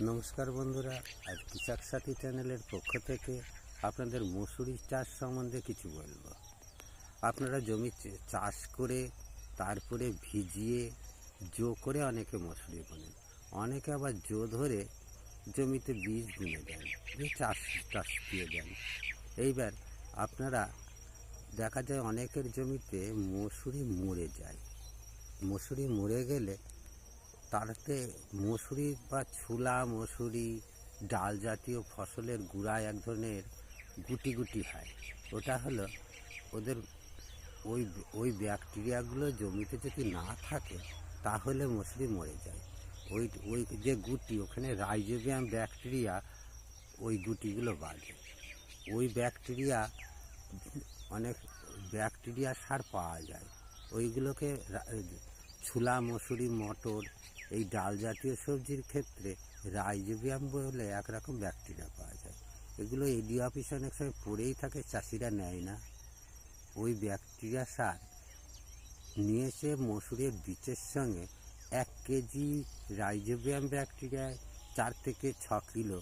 নমস্কার বন্ধুরা, আজ কৃষক সাথী চ্যানেলের পক্ষ থেকে আপনাদের মসুরি চাষ সম্বন্ধে কিছু বলবো। আপনারা জমি চাষ করে তারপরে ভিজিয়ে জো করে অনেকে মসুরি বোনেন, অনেকে আবার জো ধরে জমিতে বীজ বুনে দেন, দিয়ে চাষ দিয়ে দেন। এইবার আপনারা দেখা যায় অনেকের জমিতে মসুরি মরে যায়। মসুরি মরে গেলে তাতে মসুরি বা ছোলা মসুরি ডাল জাতীয় ফসলের গুঁড়ায় এক ধরনের গুটি গুটি হয়। ওটা হলো ওদের ওই ওই ব্যাকটেরিয়াগুলো জমিতে যদি না থাকে তাহলে মসুরি মরে যায়। ওই ওই যে গুটি, ওখানে রাইজোবিয়াম ব্যাকটেরিয়া ওই গুটিগুলো বাঁধে। ওই ব্যাকটেরিয়া অনেক ব্যাকটেরিয়া সার পাওয়া যায়, ওইগুলোকে ছোলা মসুরি মটর এই ডাল জাতীয় সবজির ক্ষেত্রে রাইজোবিয়াম বলে একরকম ব্যাকটেরিয়া পাওয়া যায়। এগুলো এডি অফিসে অনেক সময় পড়েই থাকে, চাষিরা নেয় না। ওই ব্যাকটেরিয়া সার নিয়ে এসে মসুরের বীজের সঙ্গে 1 কেজি রাইজোবিয়াম ব্যাকটেরিয়ায় 4 থেকে 6 কিলো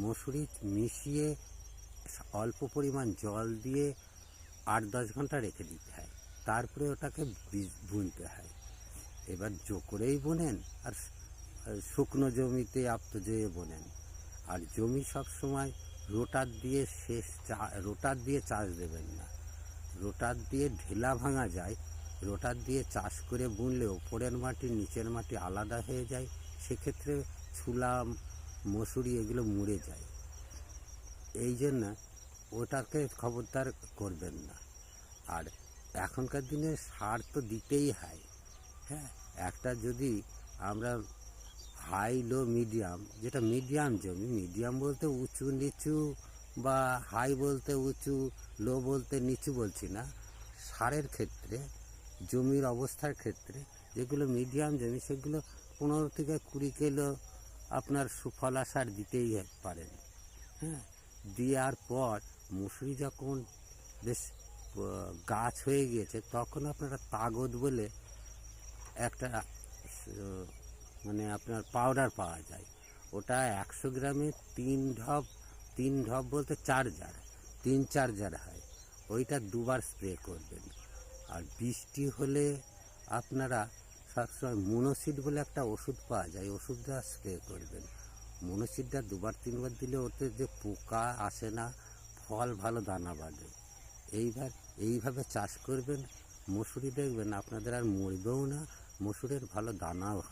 মসুরি মিশিয়ে অল্প পরিমাণ জল দিয়ে 8-10 ঘন্টা রেখে দিতে হয়। তারপরে ওটাকে বীজ বুনতে হয়। এবার জো করেই বোনেন আর শুকনো জমিতে যেয়ে বোনেন। আর জমি সবসময় রোটার দিয়ে চাষ দেবেন না। রোটার দিয়ে ঢেলা ভাঙা যায়, রোটার দিয়ে চাষ করে বুনলে ওপরের মাটি নিচের মাটি আলাদা হয়ে যায়, সেক্ষেত্রে ছোলা মসুরি এগুলো মরে যায়। এই জন্য ওটাকে খবরদার করবেন না। আর এখনকার দিনে সার তো দিতেই হয়। হ্যাঁ, একটা যদি আমরা হাই লো মিডিয়াম, যেটা মিডিয়াম জমি, মিডিয়াম বলতে উঁচু নিচু বা হাই বলতে উঁচু, লো বলতে নিচু বলছি না। সারের ক্ষেত্রে, জমির অবস্থার ক্ষেত্রে যেগুলো মিডিয়াম জমি সেগুলো 15 থেকে 20 কিলো আপনার সুফলা সার দিতেই পারেন। হ্যাঁ, দেওয়ার পর মসুরি যখন বেশ গাছ হয়ে গিয়েছে তখন আপনারা তাগদ বলে একটা মানে আপনার পাউডার পাওয়া যায়। ওটা 100 গ্রামে 3 ঢপ বলতে 4 জার, 3-4 জার হয়। ওইটা 2 বার স্প্রে করবেন। আর বৃষ্টি হলে আপনারা সবসময় মনোসিড বলে একটা ওষুধ পাওয়া যায়, ওষুধটা স্প্রে করবেন। মনোসিডটা 2-3 বার দিলে ওতে যে পোকা আসে না, ফল ভালো দানা বাঁধে। এইভাবে চাষ করবেন মসুরি, দেখবেন আপনাদের আর মরবেও না, মসুরের ভালো দানাও হবে।